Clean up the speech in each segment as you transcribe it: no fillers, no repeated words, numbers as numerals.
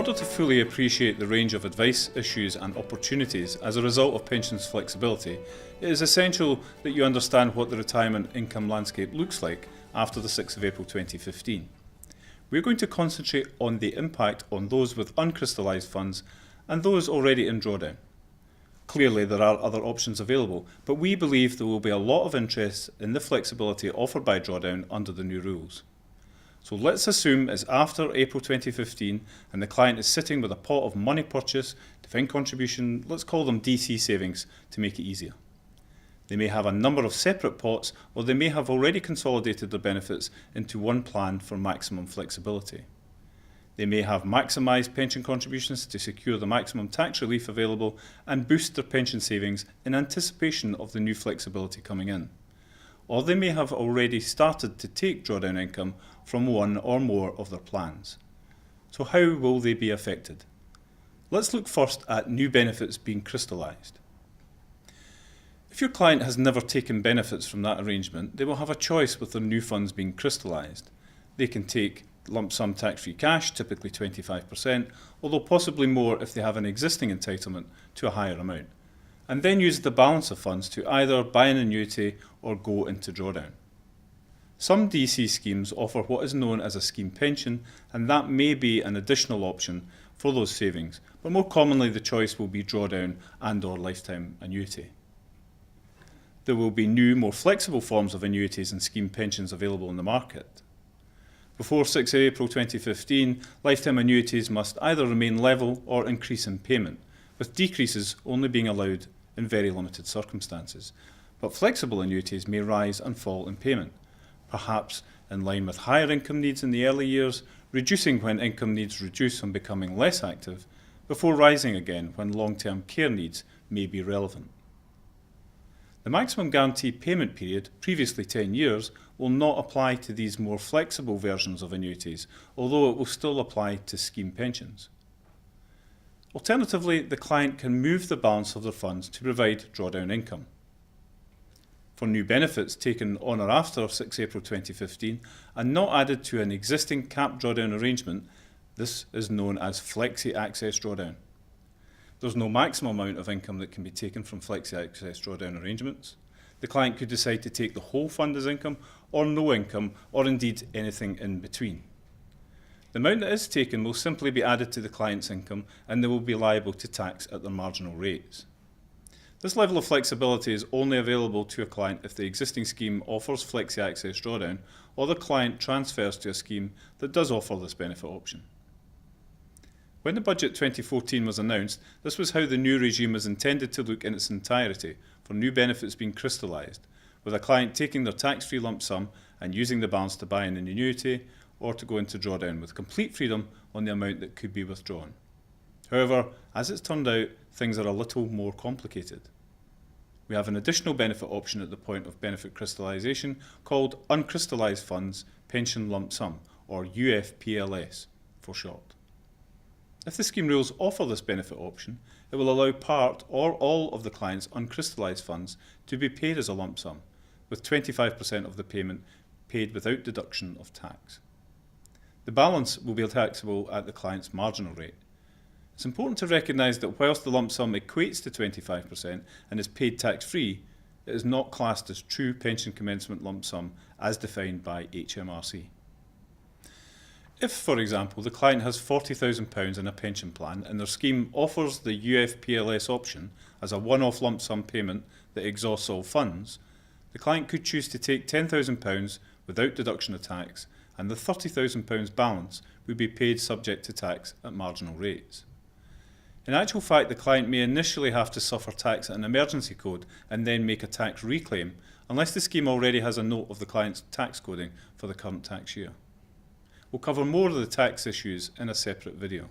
order to fully appreciate the range of advice, issues and opportunities as a result of pensions flexibility, it is essential that you understand what the retirement income landscape looks like after the 6th of April 2015. We are going to concentrate on the impact on those with uncrystallised funds and those already in drawdown. Clearly there are other options available, but we believe there will be a lot of interest in the flexibility offered by drawdown under the new rules. So let's assume it's after April 2015 and the client is sitting with a pot of money purchase, defined contribution, let's call them DC savings to make it easier. They may have a number of separate pots, or they may have already consolidated their benefits into one plan for maximum flexibility. They may have maximised pension contributions to secure the maximum tax relief available and boost their pension savings in anticipation of the new flexibility coming in. Or they may have already started to take drawdown income from one or more of their plans. So how will they be affected? Let's look first at new benefits being crystallised. If your client has never taken benefits from that arrangement, they will have a choice with their new funds being crystallised. They can take lump sum tax-free cash, typically 25%, although possibly more if they have an existing entitlement to a higher amount, and then use the balance of funds to either buy an annuity or go into drawdown. Some DC schemes offer what is known as a scheme pension, and that may be an additional option for those savings, but more commonly the choice will be drawdown and/or lifetime annuity. There will be new, more flexible forms of annuities and scheme pensions available in the market. Before 6 April 2015, lifetime annuities must either remain level or increase in payment, with decreases only being allowed in very limited circumstances. But flexible annuities may rise and fall in payment, perhaps in line with higher income needs in the early years, reducing when income needs reduce and becoming less active, before rising again when long-term care needs may be relevant. The maximum guaranteed payment period, previously 10 years, will not apply to these more flexible versions of annuities, although it will still apply to scheme pensions. Alternatively, the client can move the balance of their funds to provide drawdown income. For new benefits taken on or after 6 April 2015 and not added to an existing capped drawdown arrangement, this is known as Flexi Access Drawdown. There's no maximum amount of income that can be taken from Flexi Access Drawdown arrangements. The client could decide to take the whole fund as income, or no income, or indeed anything in between. The amount that is taken will simply be added to the client's income and they will be liable to tax at their marginal rates. This level of flexibility is only available to a client if the existing scheme offers Flexi Access Drawdown or the client transfers to a scheme that does offer this benefit option. When the Budget 2014 was announced, this was how the new regime was intended to look in its entirety, for new benefits being crystallised, with a client taking their tax-free lump sum and using the balance to buy an annuity or to go into drawdown with complete freedom on the amount that could be withdrawn. However, as it's turned out, things are a little more complicated. We have an additional benefit option at the point of benefit crystallisation called Uncrystallised Funds Pension Lump Sum, or UFPLS for short. If the scheme rules offer this benefit option, it will allow part or all of the client's uncrystallised funds to be paid as a lump sum, with 25% of the payment paid without deduction of tax. The balance will be taxable at the client's marginal rate. It's important to recognise that whilst the lump sum equates to 25% and is paid tax-free, it is not classed as true pension commencement lump sum as defined by HMRC. If, for example, the client has £40,000 in a pension plan and their scheme offers the UFPLS option as a one-off lump sum payment that exhausts all funds, the client could choose to take £10,000 without deduction of tax, and the £30,000 balance would be paid subject to tax at marginal rates. In actual fact, the client may initially have to suffer tax at an emergency code and then make a tax reclaim, unless the scheme already has a note of the client's tax coding for the current tax year. We'll cover more of the tax issues in a separate video.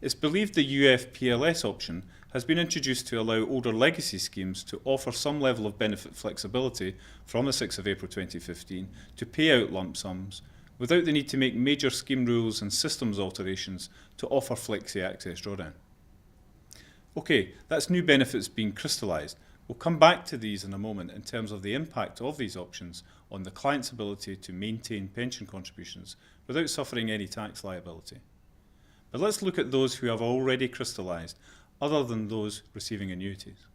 It's believed the UFPLS option has been introduced to allow older legacy schemes to offer some level of benefit flexibility from the 6th of April 2015 to pay out lump sums without the need to make major scheme rules and systems alterations to offer Flexi Access Drawdown. Okay, that's new benefits being crystallised. We'll come back to these in a moment in terms of the impact of these options on the client's ability to maintain pension contributions without suffering any tax liability. But let's look at those who have already crystallised, other than those receiving annuities.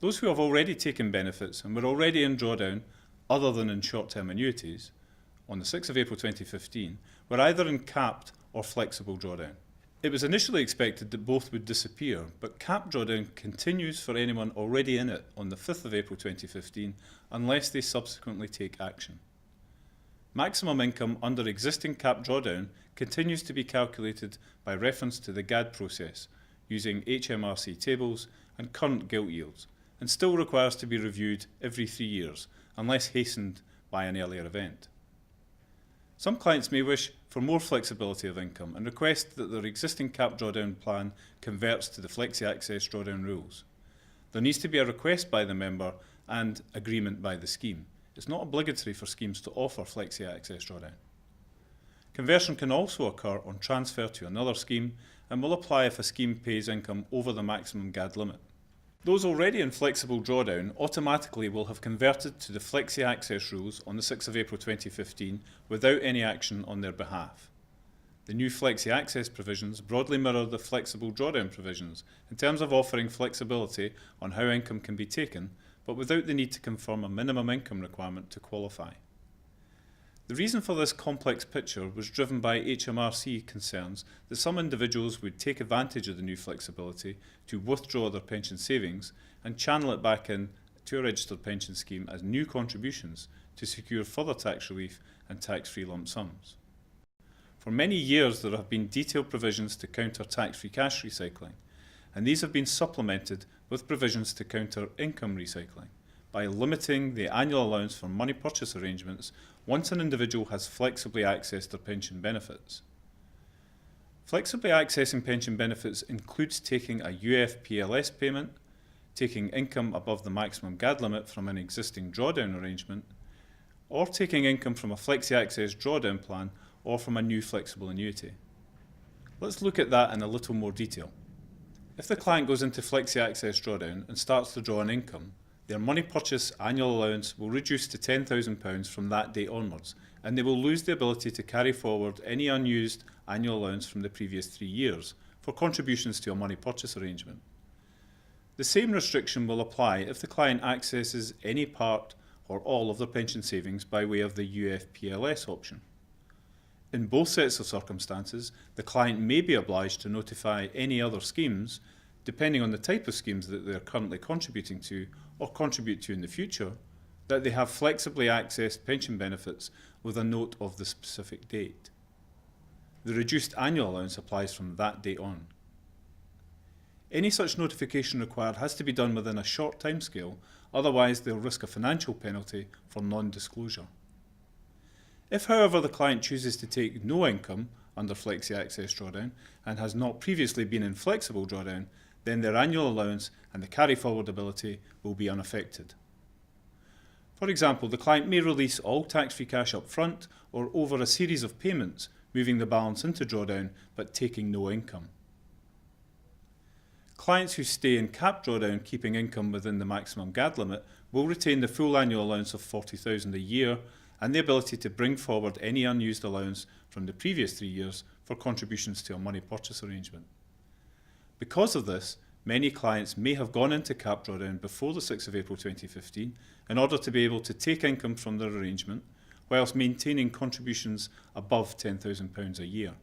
Those who have already taken benefits and were already in drawdown, other than in short-term annuities, on the 6th of April 2015, were either in capped or flexible drawdown. It was initially expected that both would disappear, but capped drawdown continues for anyone already in it on the 5th of April 2015 unless they subsequently take action. Maximum income under existing capped drawdown continues to be calculated by reference to the GAD process using HMRC tables and current gilt yields, and still requires to be reviewed every 3 years unless hastened by an earlier event. Some clients may wish for more flexibility of income and request that their existing capped drawdown plan converts to the Flexi Access drawdown rules. There needs to be a request by the member and agreement by the scheme. It's not obligatory for schemes to offer Flexi Access drawdown. Conversion can also occur on transfer to another scheme and will apply if a scheme pays income over the maximum GAD limit. Those already in flexible drawdown automatically will have converted to the Flexi Access rules on the 6th of April 2015 without any action on their behalf. The new Flexi Access provisions broadly mirror the flexible drawdown provisions in terms of offering flexibility on how income can be taken, but without the need to confirm a minimum income requirement to qualify. The reason for this complex picture was driven by HMRC concerns that some individuals would take advantage of the new flexibility to withdraw their pension savings and channel it back in to a registered pension scheme as new contributions to secure further tax relief and tax-free lump sums. For many years there have been detailed provisions to counter tax-free cash recycling, and these have been supplemented with provisions to counter income recycling by limiting the annual allowance for money purchase arrangements once an individual has flexibly accessed their pension benefits. Flexibly accessing pension benefits includes taking a UFPLS payment, taking income above the maximum GAD limit from an existing drawdown arrangement, or taking income from a Flexi Access drawdown plan or from a new flexible annuity. Let's look at that in a little more detail. If the client goes into Flexi Access drawdown and starts to draw an income, their money purchase annual allowance will reduce to £10,000 from that date onwards, and they will lose the ability to carry forward any unused annual allowance from the previous 3 years for contributions to a money purchase arrangement. The same restriction will apply if the client accesses any part or all of their pension savings by way of the UFPLS option. In both sets of circumstances, the client may be obliged to notify any other schemes, depending on the type of schemes that they are currently contributing to or contribute to in the future, that they have flexibly accessed pension benefits with a note of the specific date. The reduced annual allowance applies from that date on. Any such notification required has to be done within a short timescale, otherwise they'll risk a financial penalty for non-disclosure. If, however, the client chooses to take no income under Flexi Access drawdown and has not previously been in flexible drawdown, then their annual allowance and the carry-forward ability will be unaffected. For example, the client may release all tax-free cash up front or over a series of payments, moving the balance into drawdown but taking no income. Clients who stay in capped drawdown keeping income within the maximum GAD limit will retain the full annual allowance of £40,000 a year and the ability to bring forward any unused allowance from the previous 3 years for contributions to a money purchase arrangement. Because of this, many clients may have gone into capped drawdown before the 6th of April 2015 in order to be able to take income from their arrangement whilst maintaining contributions above £10,000 a year.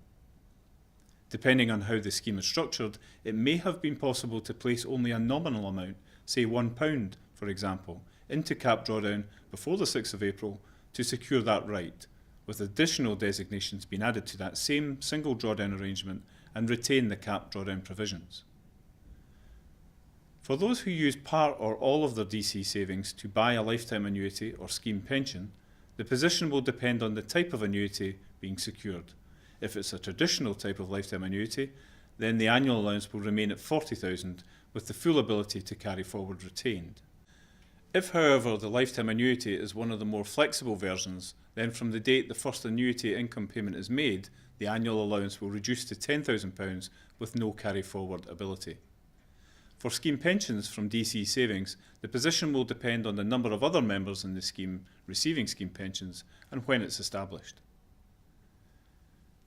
Depending on how the scheme is structured, it may have been possible to place only a nominal amount, say £1 for example, into capped drawdown before the 6th of April to secure that right, with additional designations being added to that same single drawdown arrangement and retain the capped drawdown provisions. For those who use part or all of their DC savings to buy a lifetime annuity or scheme pension, the position will depend on the type of annuity being secured. If it's a traditional type of lifetime annuity, then the annual allowance will remain at £40,000 with the full ability to carry forward retained. If, however, the lifetime annuity is one of the more flexible versions, then from the date the first annuity income payment is made, the annual allowance will reduce to £10,000 with no carry forward ability. For scheme pensions from DC savings, the position will depend on the number of other members in the scheme receiving scheme pensions and when it's established.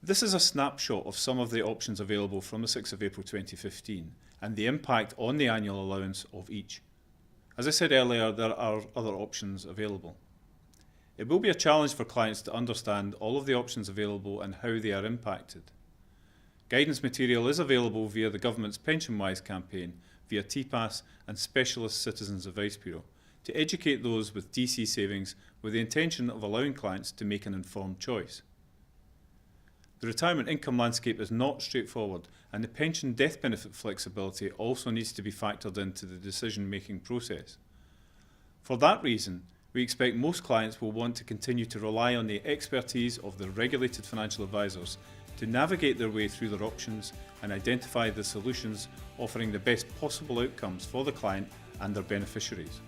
This is a snapshot of some of the options available from the 6th of April 2015 and the impact on the annual allowance of each. As I said earlier, there are other options available. It will be a challenge for clients to understand all of the options available and how they are impacted. Guidance material is available via the Government's PensionWise campaign, via TPAS and Specialist Citizens Advice Bureau, to educate those with DC savings with the intention of allowing clients to make an informed choice. The retirement income landscape is not straightforward, and the pension death benefit flexibility also needs to be factored into the decision-making process. For that reason, we expect most clients will want to continue to rely on the expertise of the regulated financial advisors to navigate their way through their options and identify the solutions offering the best possible outcomes for the client and their beneficiaries.